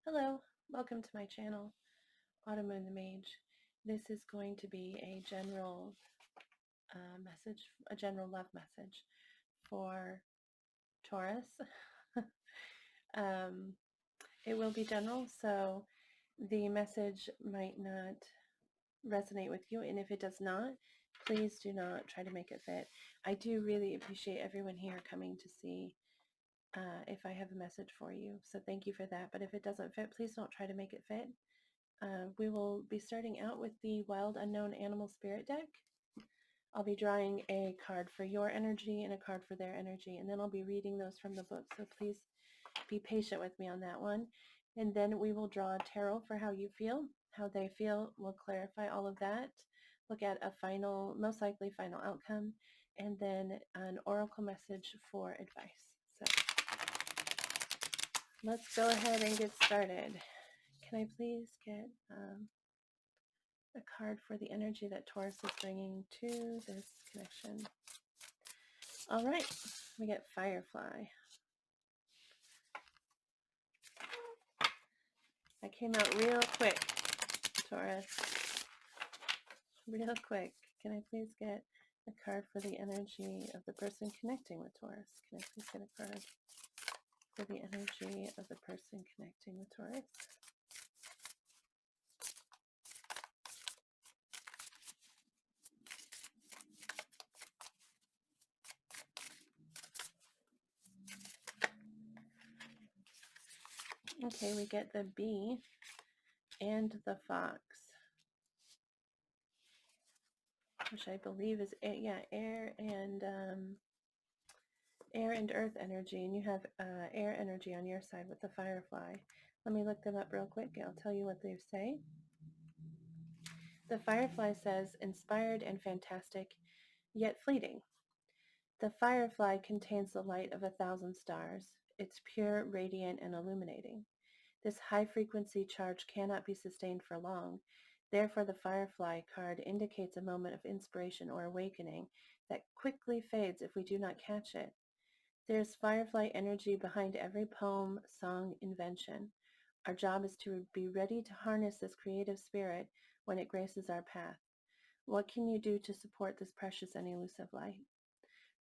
Hello, welcome to my channel, Autumn Moon the Mage. This is going to be a general message, a general love message for Taurus. um, it will be general, so the message might not resonate with you, and if it does not, please do not try to make it fit. I do really appreciate everyone here coming to see if I have a message for you, so thank you for that. But if it doesn't fit, please don't try to make it fit. We will be starting out with the Wild Unknown Animal Spirit deck. I'll be drawing a card for your energy and a card for their energy, and then I'll be reading those from the book, so please be patient with me on that one. And then we will draw a tarot for how you feel, how they feel. We'll clarify all of that, look at a final, most likely final outcome, and then an oracle message for advice. So let's go ahead and get started. Can I please get a card for the energy that Taurus is bringing to this connection? All right, we get Firefly. That came out real quick, Taurus. Real quick. Can I please get a card for the energy of the person connecting with Taurus? Can I please get a card for the energy of the person connecting with Taurus? Okay, we get the bee and the fox, which I believe is air and earth energy, and you have air energy on your side with the firefly. Let me look them up real quick. I'll tell you what they say. The firefly says, inspired and fantastic, yet fleeting. The firefly contains the light of 1,000 stars. It's pure, radiant, and illuminating. This high-frequency charge cannot be sustained for long. Therefore, the Firefly card indicates a moment of inspiration or awakening that quickly fades if we do not catch it. There's Firefly energy behind every poem, song, invention. Our job is to be ready to harness this creative spirit when it graces our path. What can you do to support this precious and elusive light?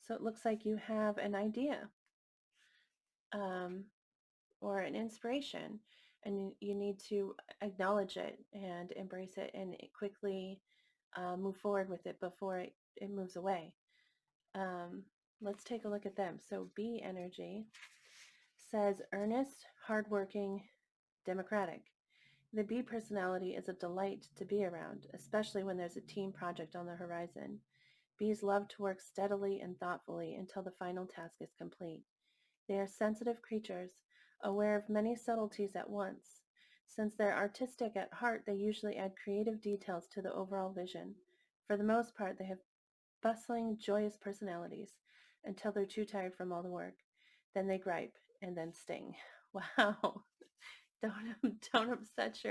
So it looks like you have an idea or an inspiration, and you need to acknowledge it and embrace it and quickly move forward with it before it moves away. Let's take a look at them. So bee energy says earnest, hardworking, democratic. The bee personality is a delight to be around, especially when there's a team project on the horizon. Bees love to work steadily and thoughtfully until the final task is complete. They are sensitive creatures, aware of many subtleties at once. Since they're artistic at heart, they usually add creative details to the overall vision. For the most part, they have bustling, joyous personalities until they're too tired from all the work. Then they gripe and then sting. Wow. Don't upset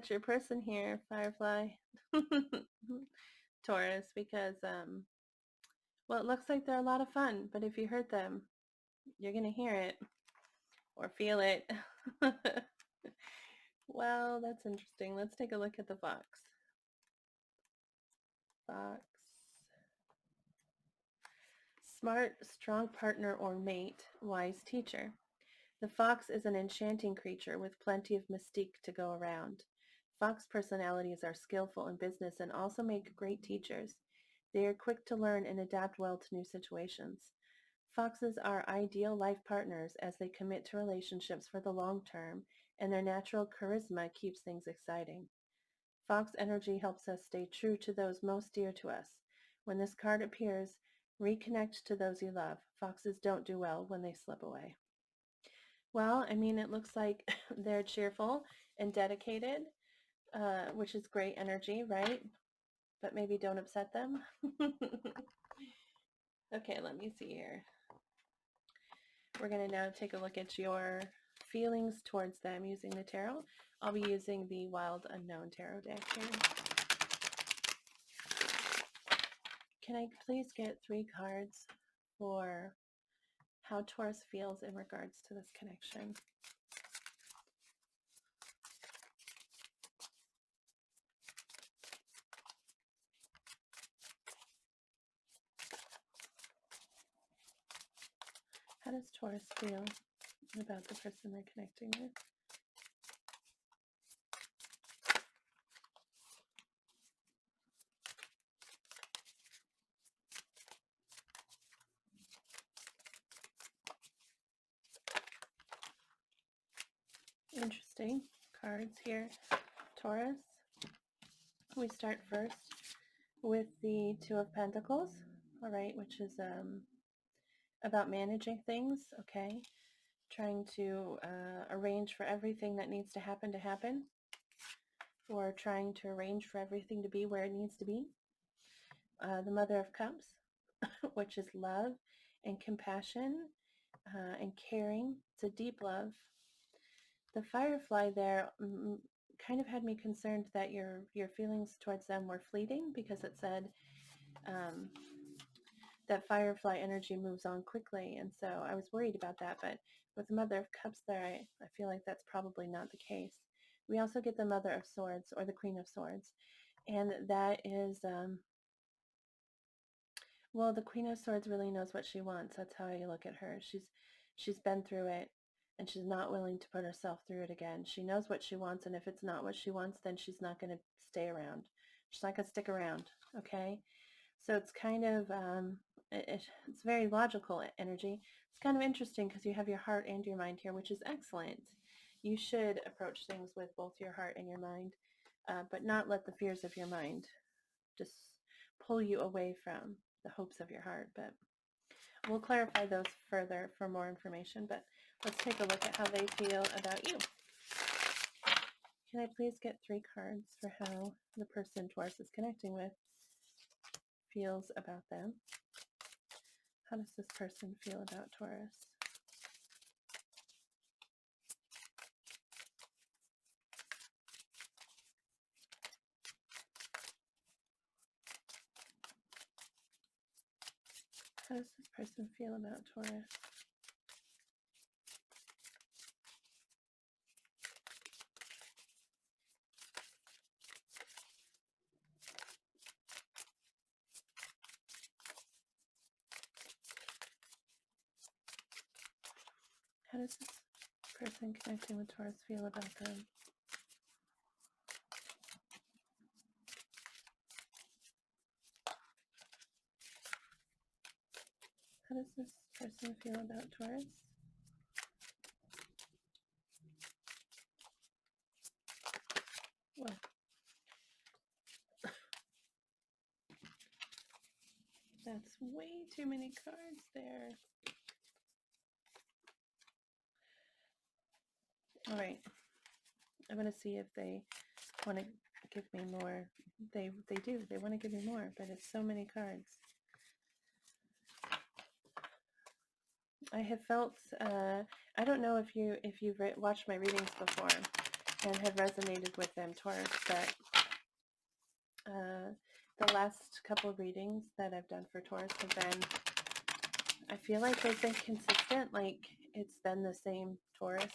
your person here, Firefly. Taurus, because well, it looks like they're a lot of fun, but if you hurt them, you're gonna hear it or feel it. Well, that's interesting. Let's take a look at the fox. Fox. Smart, strong partner or mate, wise teacher. The fox is an enchanting creature with plenty of mystique to go around. Fox personalities are skillful in business and also make great teachers. They are quick to learn and adapt well to new situations. Foxes are ideal life partners as they commit to relationships for the long term, and their natural charisma keeps things exciting. Fox energy helps us stay true to those most dear to us. When this card appears, reconnect to those you love. Foxes don't do well when they slip away. Well, I mean, it looks like they're cheerful and dedicated, which is great energy, right? But maybe don't upset them. Okay, let me see here. We're going to now take a look at your feelings towards them using the tarot. I'll be using the Wild Unknown Tarot deck here. Can I please get 3 cards for how Taurus feels in regards to this connection? How does Taurus feel about the person they're connecting with? Interesting cards here. Taurus. We start first with the Two of Pentacles, all right, which is about managing things, okay? Trying to arrange for everything that needs to happen, or trying to arrange for everything to be where it needs to be. The Mother of Cups, which is love and compassion and caring. It's a deep love. The Firefly there kind of had me concerned that your feelings towards them were fleeting, because it said that Firefly energy moves on quickly, and so I was worried about that. But with the Mother of Cups there, I feel like that's probably not the case. We also get the Mother of Swords, or the Queen of Swords, and that is well, the Queen of Swords really knows what she wants. That's how I look at her. She's been through it, and she's not willing to put herself through it again. She knows what she wants, and if it's not what she wants, then she's not going to stay around. She's not going to stick around, okay? So it's kind of, it's very logical energy. It's kind of interesting because you have your heart and your mind here, which is excellent. You should approach things with both your heart and your mind, but not let the fears of your mind just pull you away from the hopes of your heart. But we'll clarify those further for more information. But let's take a look at how they feel about you. Can I please get 3 cards for how the person Taurus is connecting with feels about them? How does this person feel about Taurus? How does this person feel about Taurus? How does this person connecting with Taurus feel about them? How does this person feel about Taurus? Well, that's way too many cards there. All right. I'm going to see if they want to give me more. They do. They want to give me more, but it's so many cards. I have felt, I don't know if you've watched my readings before and have resonated with them, Taurus, but the last couple of readings that I've done for Taurus have been, I feel like they've been consistent, like it's been the same Taurus.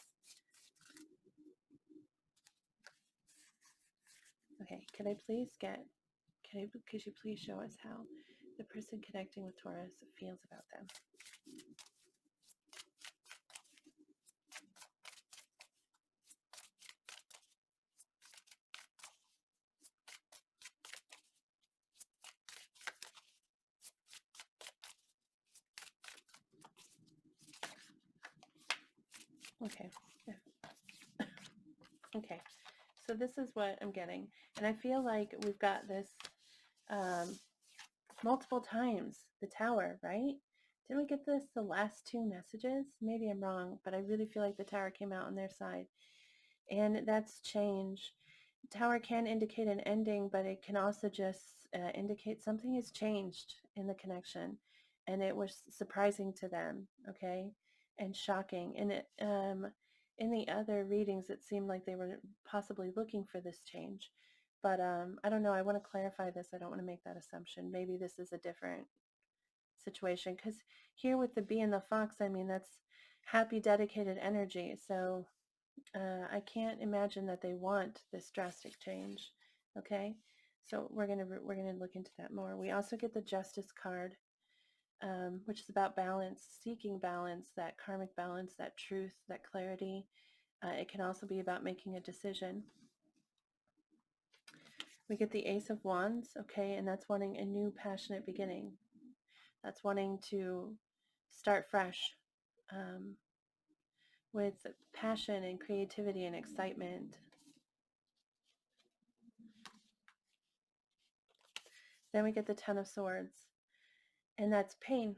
Okay, could you please show us how the person connecting with Taurus feels about them? Okay. Okay. So this is what I'm getting. And I feel like we've got this multiple times. The Tower, right? Didn't we get this the last 2 messages? Maybe I'm wrong, but I really feel like the Tower came out on their side. And that's change. Tower can indicate an ending, but it can also just indicate something has changed in the connection. And it was surprising to them, okay? And shocking. And it, in the other readings, it seemed like they were possibly looking for this change. But I don't know. I want to clarify this. I don't want to make that assumption. Maybe this is a different situation. Because here with the bee and the fox, I mean, that's happy, dedicated energy. So I can't imagine that they want this drastic change. Okay, so we're gonna look into that more. We also get the Justice card. which is about balance, seeking balance, that karmic balance, that truth, that clarity. It can also be about making a decision. We get the Ace of Wands, okay, and that's wanting a new passionate beginning. That's wanting to start fresh with passion and creativity and excitement. Then we get the Ten of Swords, and that's pain.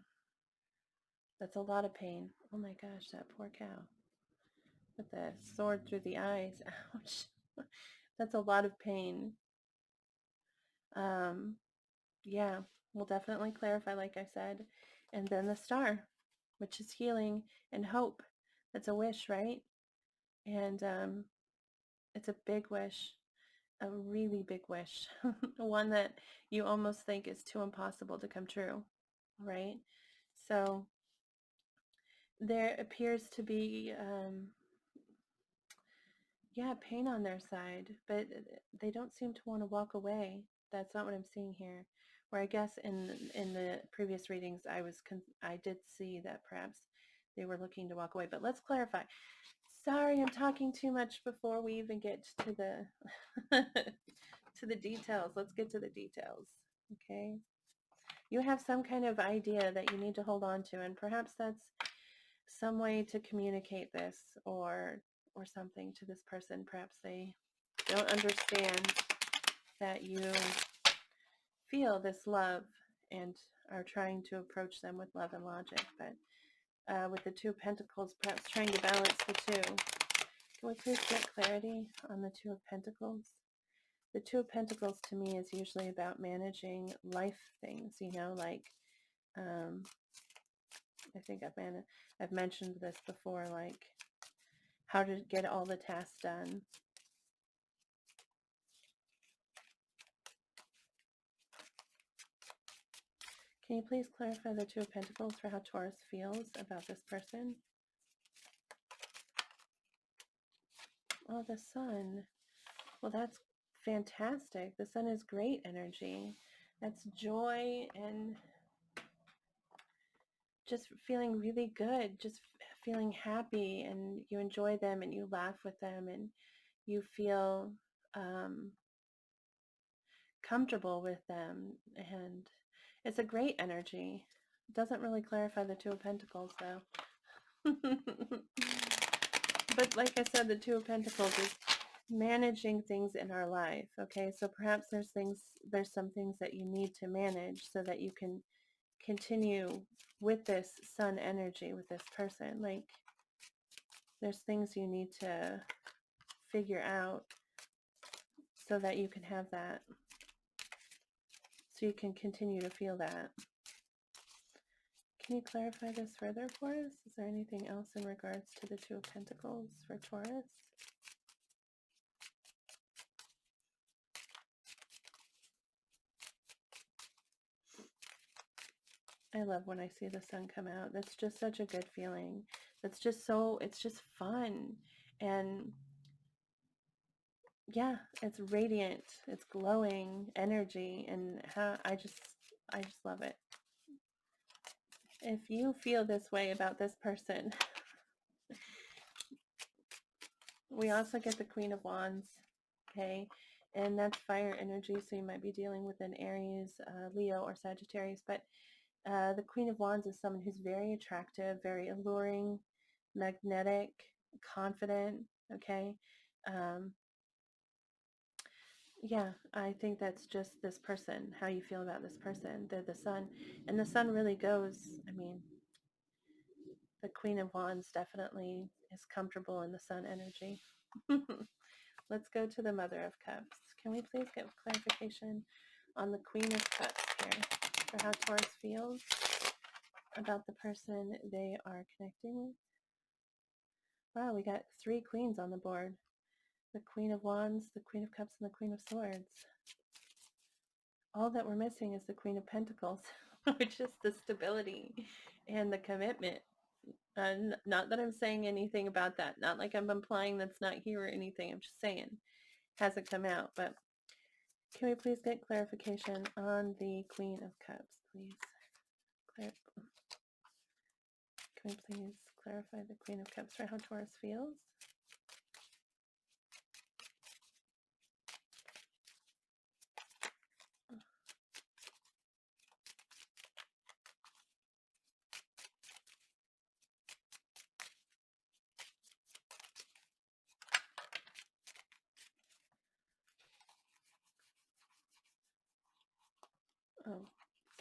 That's a lot of pain. Oh my gosh, that poor cow. With the sword through the eyes. Ouch. That's a lot of pain. Yeah, we'll definitely clarify, like I said. And then the Star, which is healing and hope. That's a wish, right? And it's a big wish, a really big wish, one that you almost think is too impossible to come true, right? So there appears to be, yeah, pain on their side, but they don't seem to want to walk away. That's not what I'm seeing here. Where I guess in the previous readings, I did see that perhaps they were looking to walk away. But let's clarify. Sorry, I'm talking too much before we even get to the to the details. Let's get to the details. Okay. You have some kind of idea that you need to hold on to, and perhaps that's some way to communicate this or something to this person. Perhaps they don't understand that you feel this love and are trying to approach them with love and logic. But with the Two of Pentacles, perhaps trying to balance the two. Can we please get clarity on the Two of Pentacles? The Two of Pentacles to me is usually about managing life things, you know, like I think I've mentioned this before, like how to get all the tasks done. Can you please clarify the Two of Pentacles for how Taurus feels about this person? Oh, the Sun. Well, that's fantastic. The Sun is great energy. That's joy and just feeling really good, just feeling happy, and you enjoy them and you laugh with them and you feel comfortable with them, and it's a great energy. It doesn't really clarify the Two of Pentacles though. But like I said, the Two of Pentacles is managing things in our life. Okay, so perhaps there's some things that you need to manage so that you can continue with this Sun energy with this person. Like there's things you need to figure out so that you can have that, so you can continue to feel that. Can you clarify this further for us? Is there anything else in regards to the Two of Pentacles for Taurus? I love when I see the Sun come out. That's just such a good feeling. That's just so, it's just fun. And yeah, it's radiant. It's glowing energy. And how I just love it. If you feel this way about this person, we also get the Queen of Wands, okay? And that's fire energy, so you might be dealing with an Aries, Leo, or Sagittarius. But the Queen of Wands is someone who's very attractive, very alluring, magnetic, confident, okay? Yeah, I think that's just this person, how you feel about this person. They're the Sun. And the Sun really goes, I mean, the Queen of Wands definitely is comfortable in the Sun energy. Let's go to the Mother of Cups. Can we please get clarification on the Queen of Cups here for how Taurus feels about the person they are connecting with? Wow, we got 3 queens on the board. The Queen of Wands, the Queen of Cups, and the Queen of Swords. All that we're missing is the Queen of Pentacles, which is the stability and the commitment. Not that I'm saying anything about that. Not like I'm implying that's not here or anything. I'm just saying hasn't come out. But can we please get clarification on the Queen of Cups, please? Can we please clarify the Queen of Cups for how Taurus feels?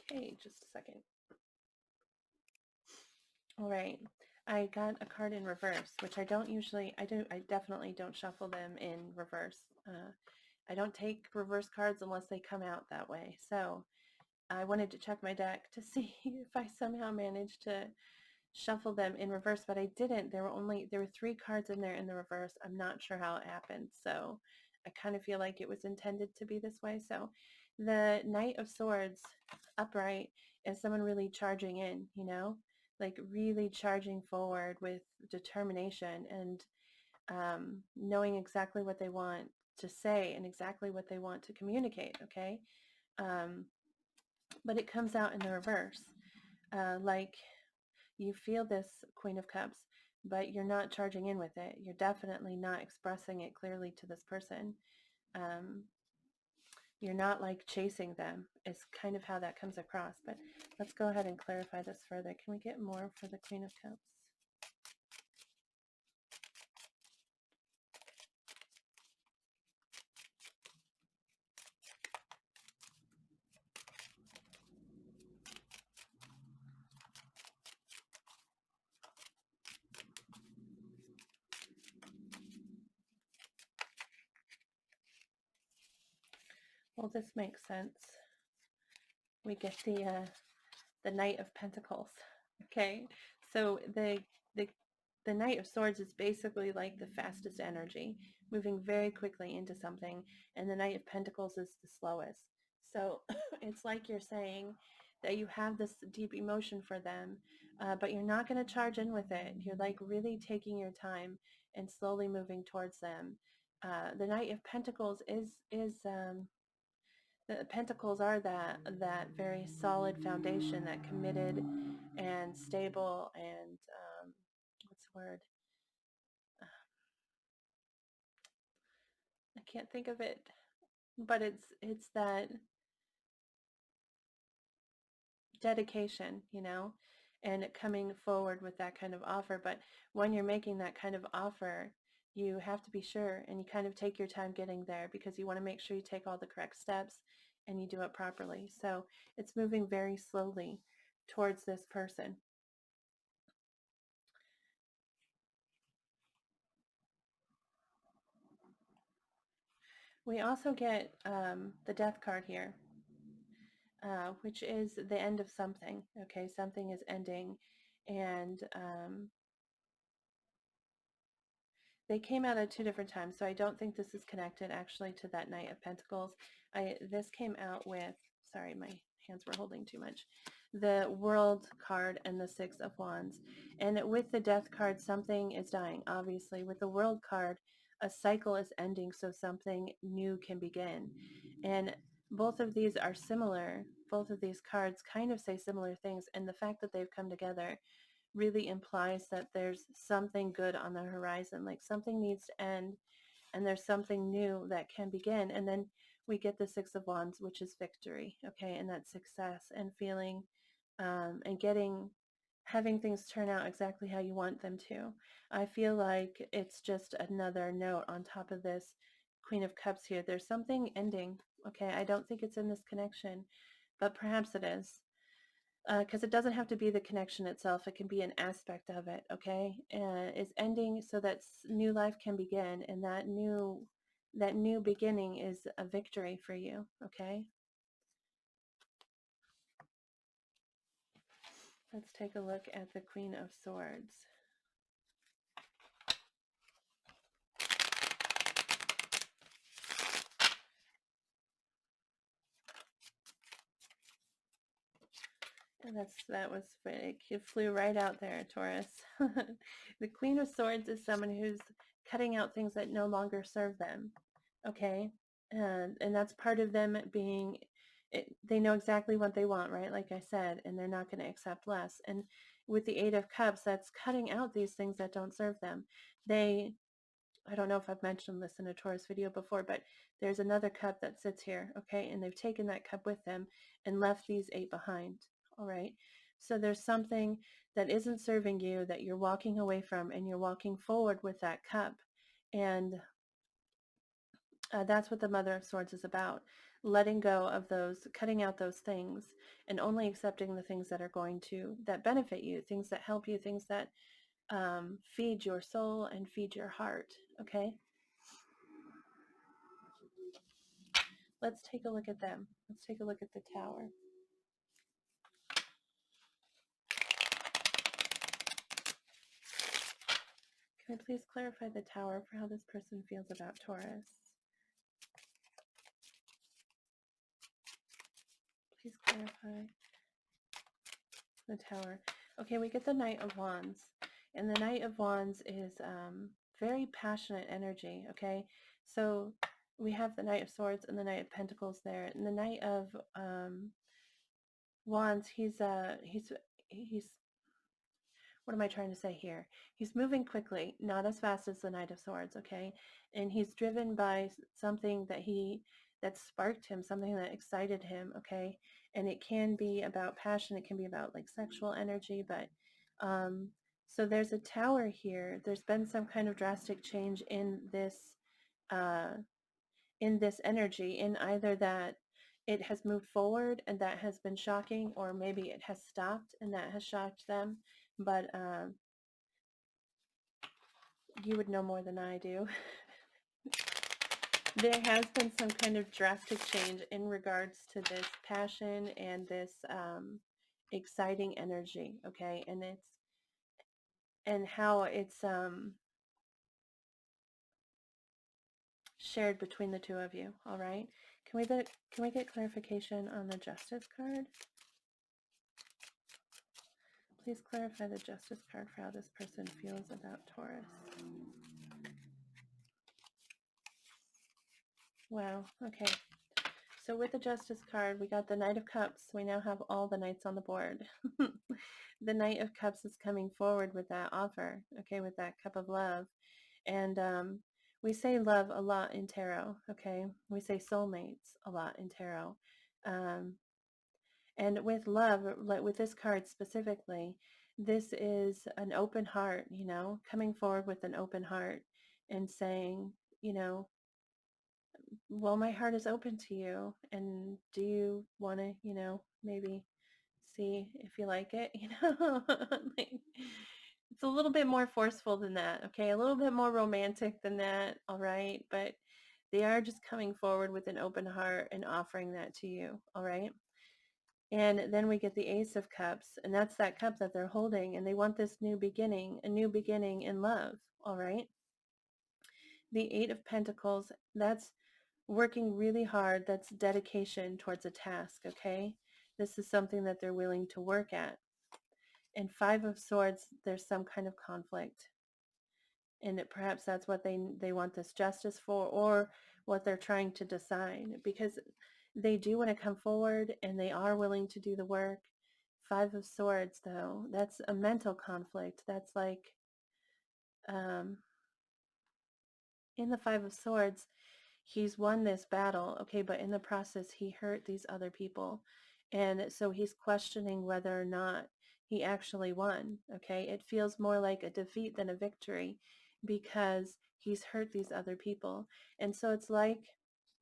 Okay, just a second. All right, I got a card in reverse, which I don't usually, I definitely don't shuffle them in reverse. I don't take reverse cards unless they come out that way. So I wanted to check my deck to see if I somehow managed to shuffle them in reverse, but I didn't. There were 3 cards in there in the reverse. I'm not sure how it happened. So I kind of feel like it was intended to be this way. So the Knight of Swords upright is someone really charging in, you know, like really charging forward with determination and knowing exactly what they want to say and exactly what they want to communicate. Okay. But it comes out in the reverse. Like you feel this Queen of Cups, but you're not charging in with it. You're definitely not expressing it clearly to this person. You're not like chasing them is kind of how that comes across. But let's go ahead and clarify this further. Can we get more for the Queen of Cups? Well, this makes sense. We get the Knight of Pentacles. Okay, so the Knight of Swords is basically like the fastest energy, moving very quickly into something, and the Knight of Pentacles is the slowest. So it's like you're saying that you have this deep emotion for them, but you're not going to charge in with it. You're like really taking your time and slowly moving towards them. The Knight of Pentacles is the pentacles are that very solid foundation, that committed and stable and what's the word? I can't think of it, but it's that dedication, you know, and coming forward with that kind of offer. But when you're making that kind of offer, you have to be sure and you kind of take your time getting there because you want to make sure you take all the correct steps and you do it properly. So it's moving very slowly towards this person. We also get the Death card here, which is the end of something. Okay, something is ending, and they came out at 2 different times, so I don't think this is connected actually to that Knight of Pentacles. This came out with, sorry, my hands were holding too much, the World card and the 6 of Wands. And with the Death card, something is dying, obviously. With the World card, a cycle is ending, so something new can begin. And both of these are similar. Both of these cards kind of say similar things, and the fact that they've come together really implies that there's something good on the horizon, like something needs to end and there's something new that can begin. And then we get the 6 of Wands, which is victory, okay, and that's success and feeling and having things turn out exactly how you want them to. I feel like it's just another note on top of this Queen of Cups here. There's something ending, okay? I don't think it's in this connection, but perhaps it is. Because it doesn't have to be the connection itself. It can be an aspect of it, okay? It's ending so that new life can begin, and that new beginning is a victory for you, okay? Let's take a look at the Queen of Swords. And it flew right out there, Taurus. The Queen of Swords is someone who's cutting out things that no longer serve them, okay? And that's part of them being, they know exactly what they want, right? Like I said, and they're not going to accept less. And with the Eight of Cups, that's cutting out these things that don't serve them. I don't know if I've mentioned this in a Taurus video before, but there's another cup that sits here, okay? And they've taken that cup with them and left these 8 behind, all right? So there's something that isn't serving you that you're walking away from, and you're walking forward with that cup. And that's what the Mother of Swords is about. Letting go of those, cutting out those things, and only accepting the things that are going to, that benefit you, things that help you, things that feed your soul and feed your heart, okay? Let's take a look at them. Let's take a look at the Tower. Can I please clarify the Tower for how this person feels about Taurus? Please clarify the Tower. Okay, we get the Knight of Wands. And the Knight of Wands is very passionate energy, okay? So we have the Knight of Swords and the Knight of Pentacles there. And the Knight of Wands, he's what am I trying to say here? He's moving quickly, not as fast as the Knight of Swords, okay? And he's driven by something that sparked him, something that excited him, okay? And it can be about passion, it can be about like sexual energy, but so there's a Tower here. There's been some kind of drastic change uh, in this energy, in either that it has moved forward and that has been shocking, or maybe it has stopped and that has shocked them. But you would know more than I do. There has been some kind of drastic change in regards to this passion and this exciting energy, okay? And how it's shared between the two of you, all right? Can we get clarification on the Justice card? Please clarify the Justice card for how this person feels about Taurus. Wow, okay. So with the Justice card, we got the Knight of Cups. We now have all the Knights on the board. The Knight of Cups is coming forward with that offer, okay, with that cup of love. And we say love a lot in tarot, okay? We say soulmates a lot in tarot. And with love, like with this card specifically, this is an open heart, you know, coming forward with an open heart and saying, you know, well, my heart is open to you, and do you want to, you know, maybe see if you like it, you know? Like, it's a little bit more forceful than that, okay? A little bit more romantic than that, all right? But they are just coming forward with an open heart and offering that to you, all right? And then we get the Ace of Cups, and that's that cup that they're holding, and they want this new beginning, a new beginning in love, all right? The Eight of Pentacles, that's working really hard. That's dedication towards a task, okay? This is something that they're willing to work at. And Five of Swords, there's some kind of conflict. And perhaps that's what they want this justice for, or what they're trying to decide, because they do want to come forward and they are willing to do the work. Five of Swords, though, that's a mental conflict. That's like, in the Five of Swords, he's won this battle, okay, but in the process, he hurt these other people. And so he's questioning whether or not he actually won, okay? It feels more like a defeat than a victory because he's hurt these other people. And so it's like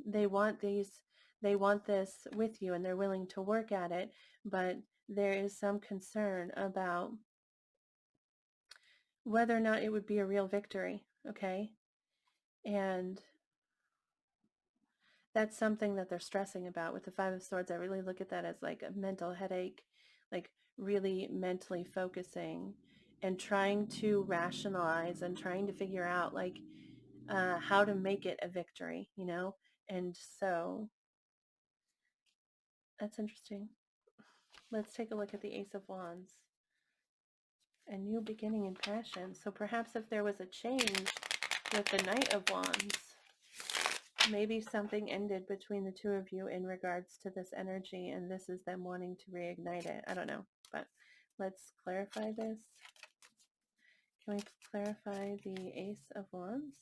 they want this with you, and they're willing to work at it, but there is some concern about whether or not it would be a real victory, okay? And that's something that they're stressing about. With the Five of Swords, I really look at that as like a mental headache, like really mentally focusing and trying to rationalize and trying to figure out like how to make it a victory, you know? And so that's interesting. Let's take a look at the Ace of Wands. A new beginning in passion. So perhaps if there was a change with the Knight of Wands, maybe something ended between the two of you in regards to this energy, and this is them wanting to reignite it. I don't know, but let's clarify this. Can we clarify the Ace of Wands?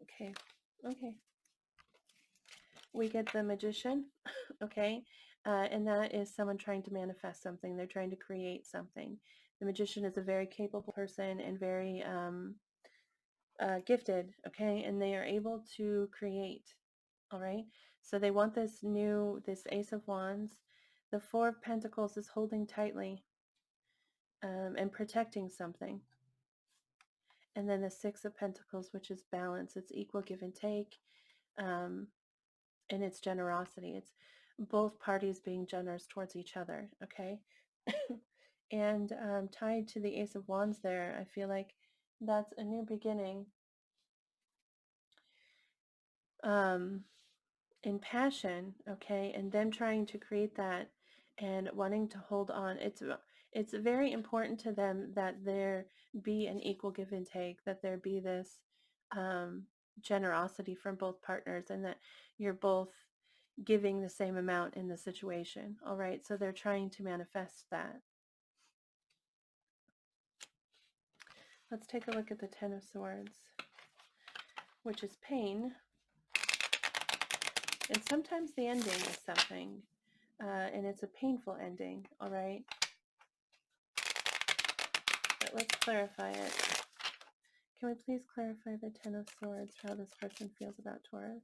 Okay, okay. We get the Magician, okay? And that is someone trying to manifest something. They're trying to create something. The Magician is a very capable person and very gifted, okay? And they are able to create, all right? So they want this Ace of Wands. The Four of Pentacles is holding tightly and protecting something. And then the Six of Pentacles, which is balance. It's equal give and take. And it's generosity. It's both parties being generous towards each other, okay? And tied to the Ace of Wands there, I feel like that's a new beginning. In passion, okay, and them trying to create that and wanting to hold on. It's very important to them that there be an equal give and take, that there be this generosity from both partners, and that you're both giving the same amount in the situation. All right, so they're trying to manifest that. Let's take a look at the Ten of Swords, which is pain. And sometimes the ending is something, and it's a painful ending, all right? But let's clarify it. Can we please clarify the Ten of Swords, how this person feels about Taurus?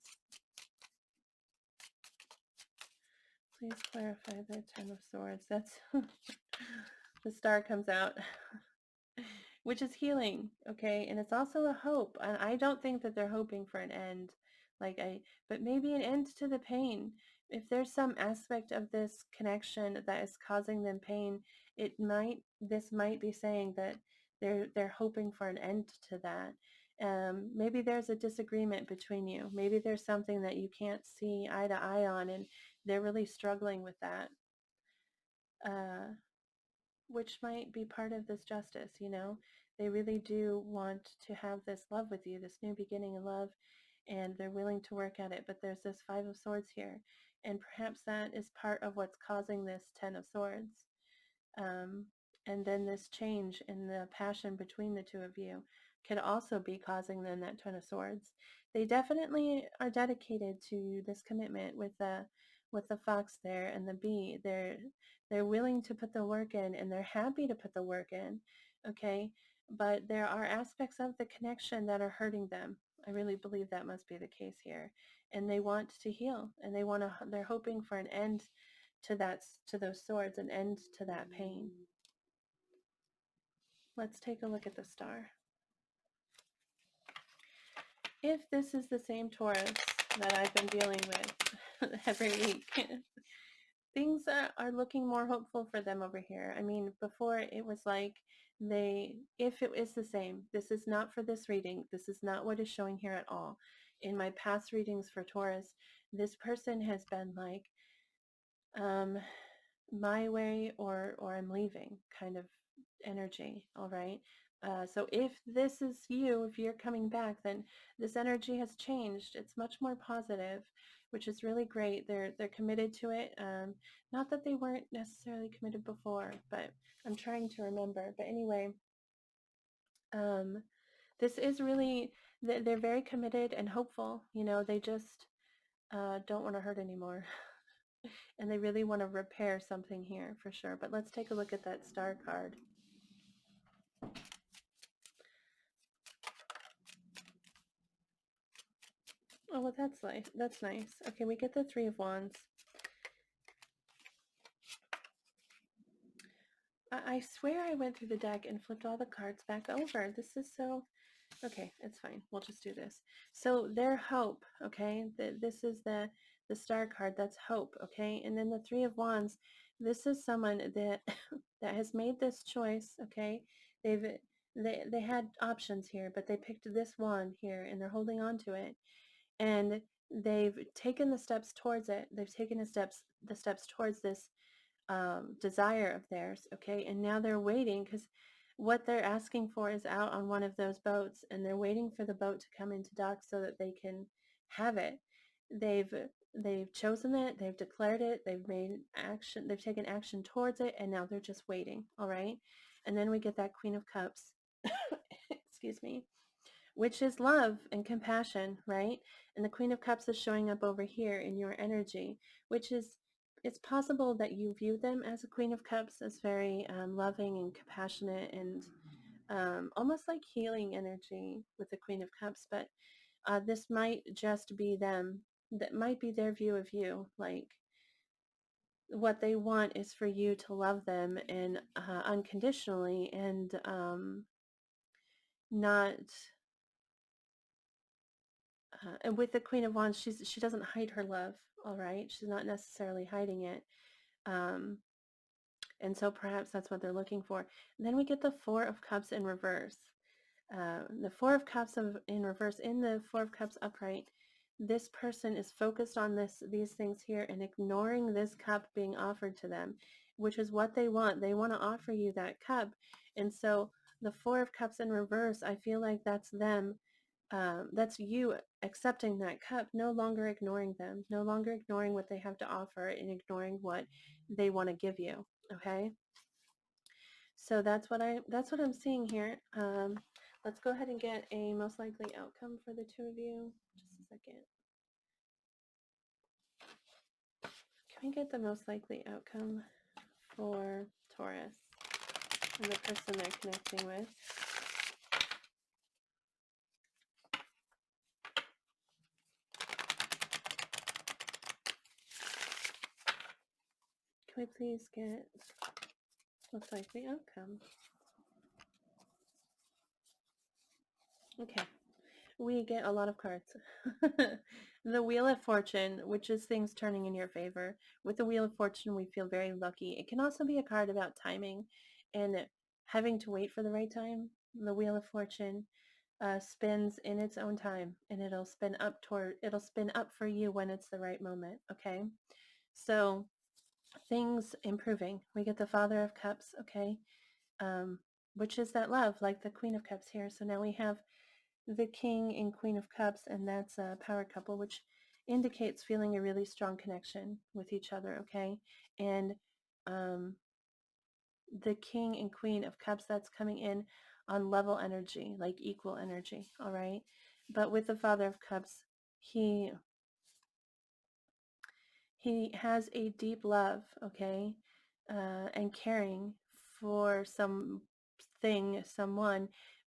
Please clarify the Ten of Swords. That's the star comes out, which is healing, okay? And it's also a hope. And I don't think that they're hoping for an end, but maybe an end to the pain. If there's some aspect of this connection that is causing them pain, this might be saying that they're hoping for an end to that. Maybe there's a disagreement between you. Maybe there's something that you can't see eye to eye on, and they're really struggling with that. Which might be part of this justice, you know? They really do want to have this love with you, this new beginning of love, and they're willing to work at it. But there's this Five of Swords here, and perhaps that is part of what's causing this Ten of Swords. And then this change in the passion between the two of you could also be causing them that Ten of Swords. They definitely are dedicated to this commitment with the fox there and the bee. They're willing to put the work in, and they're happy to put the work in, okay? But there are aspects of the connection that are hurting them. I really believe that must be the case here. And they want to heal, and they're hoping for an end to those swords, an end to that pain. Let's take a look at the star. If this is the same Taurus that I've been dealing with every week, things are looking more hopeful for them over here. I mean, before it was like if it is the same, this is not for this reading. This is not what is showing here at all. In my past readings for Taurus, this person has been like, my way or I'm leaving kind of energy, all right? So if this is you, if you're coming back, then this energy has changed. It's much more positive, which is really great. They're committed to it. Not that they weren't necessarily committed before, but I'm trying to remember. But anyway, this is really, they're very committed and hopeful. You know, they just don't want to hurt anymore. And they really want to repair something here for sure. But let's take a look at that star card. Oh, well, that's nice. Okay, we get the Three of Wands. I swear I went through the deck and flipped all the cards back over. This is so... Okay, it's fine. We'll just do this. So their hope, okay? This is the star card. That's hope, okay? And then the Three of Wands. This is someone that that has made this choice, okay? They had options here, but they picked this wand here, and they're holding on to it. And they've taken the steps towards it. They've taken the steps towards this desire of theirs, okay? And now they're waiting, because what they're asking for is out on one of those boats, and they're waiting for the boat to come into dock so that they can have it. They've they've chosen it, they've declared it, they've made action, they've taken action towards it, and now they're just waiting, all right? And then we get that Queen of Cups, excuse me, which is love and compassion, right? And the Queen of Cups is showing up over here in your energy, which is, it's possible that you view them as a Queen of Cups as very loving and compassionate and almost like healing energy with the Queen of Cups, but this might just be them. That might be their view of you. Like what they want is for you to love them and unconditionally and not. And with the Queen of Wands, she doesn't hide her love. All right, she's not necessarily hiding it. Um, and so perhaps that's what they're looking for. And then we get the Four of Cups in reverse. The Four of Cups in reverse, in the Four of Cups upright, this person is focused on these things here and ignoring this cup being offered to them, which is what they want. They want to offer you that cup. And so the Four of Cups in reverse, I feel like that's them. That's you accepting that cup, no longer ignoring them, no longer ignoring what they have to offer and ignoring what they want to give you. Okay. So that's what I'm seeing here. Let's go ahead and get a most likely outcome for the two of you. Just a second. Can we get the most likely outcome for Taurus and the person they're connecting with? Can we please get most likely outcome? Okay. We get a lot of cards. The Wheel of Fortune, which is things turning in your favor. With the Wheel of Fortune, we feel very lucky. It can also be a card about timing and having to wait for the right time. The Wheel of Fortune spins in its own time, and it'll spin up for you when it's the right moment. Okay, so things improving. We get the Father of Cups. Okay, which is that love, like the Queen of Cups here. So now we have the King and Queen of Cups, and that's a power couple, which indicates feeling a really strong connection with each other, okay? And um, the King and Queen of Cups, that's coming in on level energy, like equal energy, all right? But with the Father of Cups, he has a deep love, okay, and caring for someone,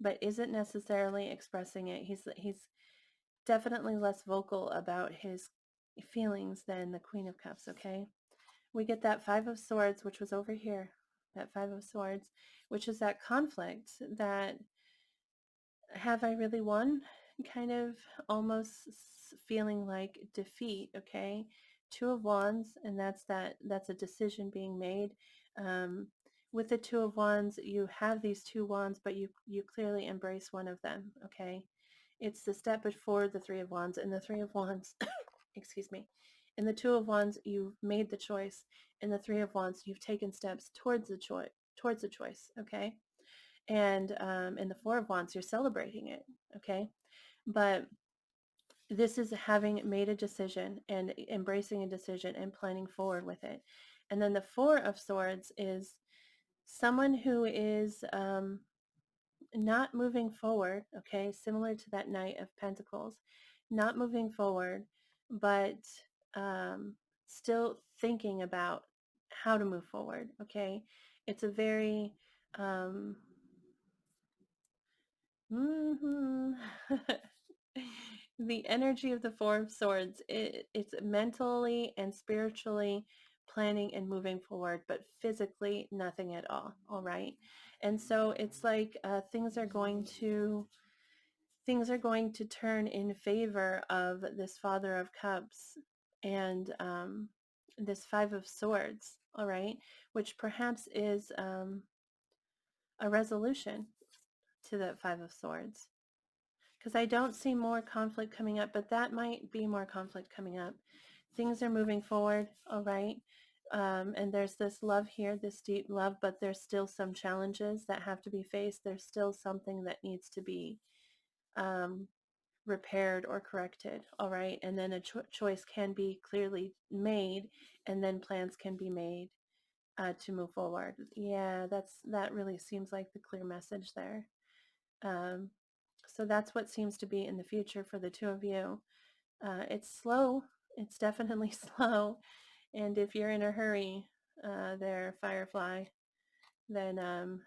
but isn't necessarily expressing it. He's definitely less vocal about his feelings than the Queen of Cups, okay? We get that Five of Swords, which was over here, that Five of Swords, which is that conflict, that have I really won? Kind of almost feeling like defeat, okay? Two of Wands, and that's a decision being made. Um, with the Two of Wands, you have these two wands, but you clearly embrace one of them, okay? It's the step before the Three of Wands, and the Three of Wands, excuse me. In the Two of Wands, you've made the choice. In the Three of Wands, you've taken steps towards the choice, okay? And in the Four of Wands, you're celebrating it, okay? But this is having made a decision and embracing a decision and planning forward with it. And then the Four of Swords is someone who is not moving forward, okay? Similar to that Knight of Pentacles, not moving forward, but still thinking about how to move forward, okay? It's a very Mhm. The energy of the Four of Swords, it's mentally and spiritually planning and moving forward, but physically nothing at all right? And so it's like things are going to turn in favor of this Father of Cups and this Five of Swords, all right? Which perhaps is a resolution to that Five of Swords. Because I don't see more conflict coming up, but that might be more conflict coming up. Things are moving forward, all right? And there's this love here, this deep love, but there's still some challenges that have to be faced. There's still something that needs to be um, repaired or corrected. All right. And then a choice can be clearly made, and then plans can be made to move forward. Yeah, that really seems like the clear message there. Um, so that's what seems to be in the future for the two of you. It's slow. It's definitely slow. And if you're in a hurry, there, Firefly, then,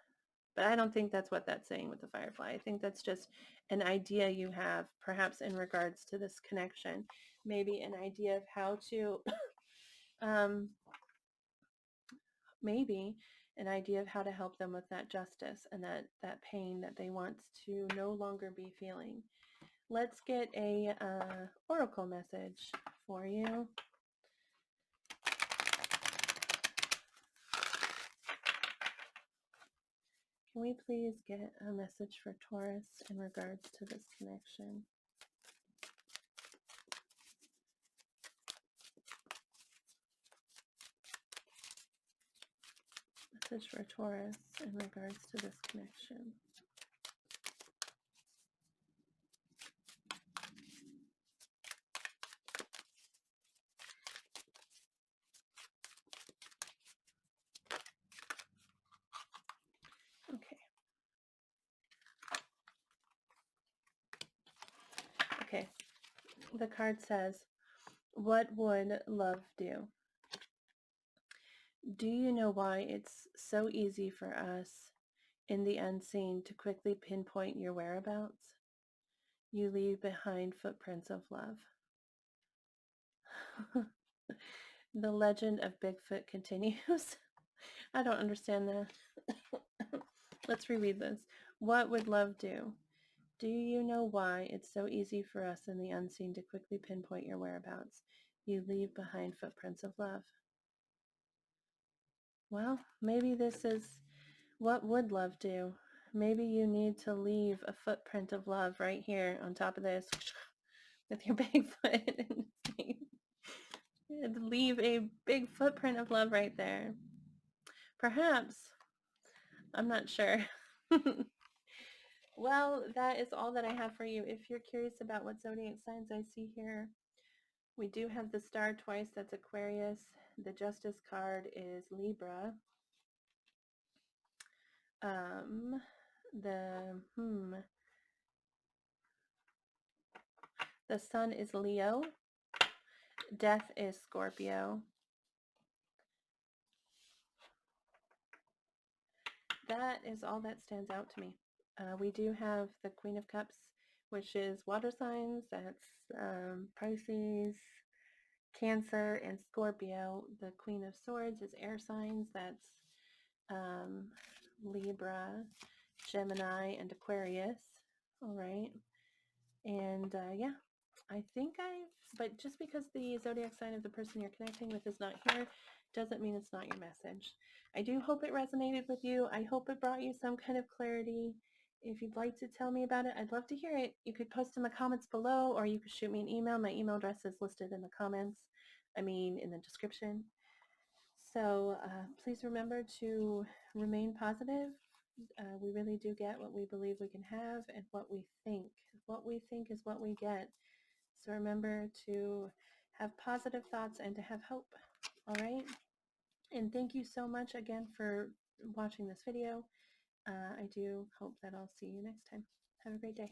but I don't think that's what that's saying with the Firefly. I think that's just an idea you have, perhaps in regards to this connection. Maybe an idea of how to, um, maybe an idea of how to help them with that justice and that pain that they want to no longer be feeling. Let's get a oracle message for you. Can we please get a message for Taurus in regards to this connection? Message for Taurus in regards to this connection. Okay. Okay. The card says, what would love do? Do you know why it's so easy for us in the unseen to quickly pinpoint your whereabouts? You leave behind footprints of love. The legend of Bigfoot continues. I don't understand that. Let's reread this. What would love do? Do you know why it's so easy for us in the unseen to quickly pinpoint your whereabouts? You leave behind footprints of love. Well, maybe this is what would love do. Maybe you need to leave a footprint of love right here on top of this with your big foot. Leave a big footprint of love right there. Perhaps. I'm not sure. Well, that is all that I have for you. If you're curious about what zodiac signs I see here, we do have the star twice. That's Aquarius. The Justice card is Libra. The Sun is Leo. Death is Scorpio. That is all that stands out to me. We do have the Queen of Cups, which is water signs. That's Pisces, Cancer, and Scorpio. The Queen of Swords is air signs. That's Libra, Gemini, and Aquarius. All right. And yeah, but just because the zodiac sign of the person you're connecting with is not here, doesn't mean it's not your message. I do hope it resonated with you. I hope it brought you some kind of clarity. If you'd like to tell me about it, I'd love to hear it. You could post in the comments below, or you could shoot me an email. My email address is listed in the comments. In the description. So please remember to remain positive. We really do get what we believe we can have and what we think. What we think is what we get. So remember to have positive thoughts and to have hope. All right. And thank you so much again for watching this video. I do hope that I'll see you next time. Have a great day.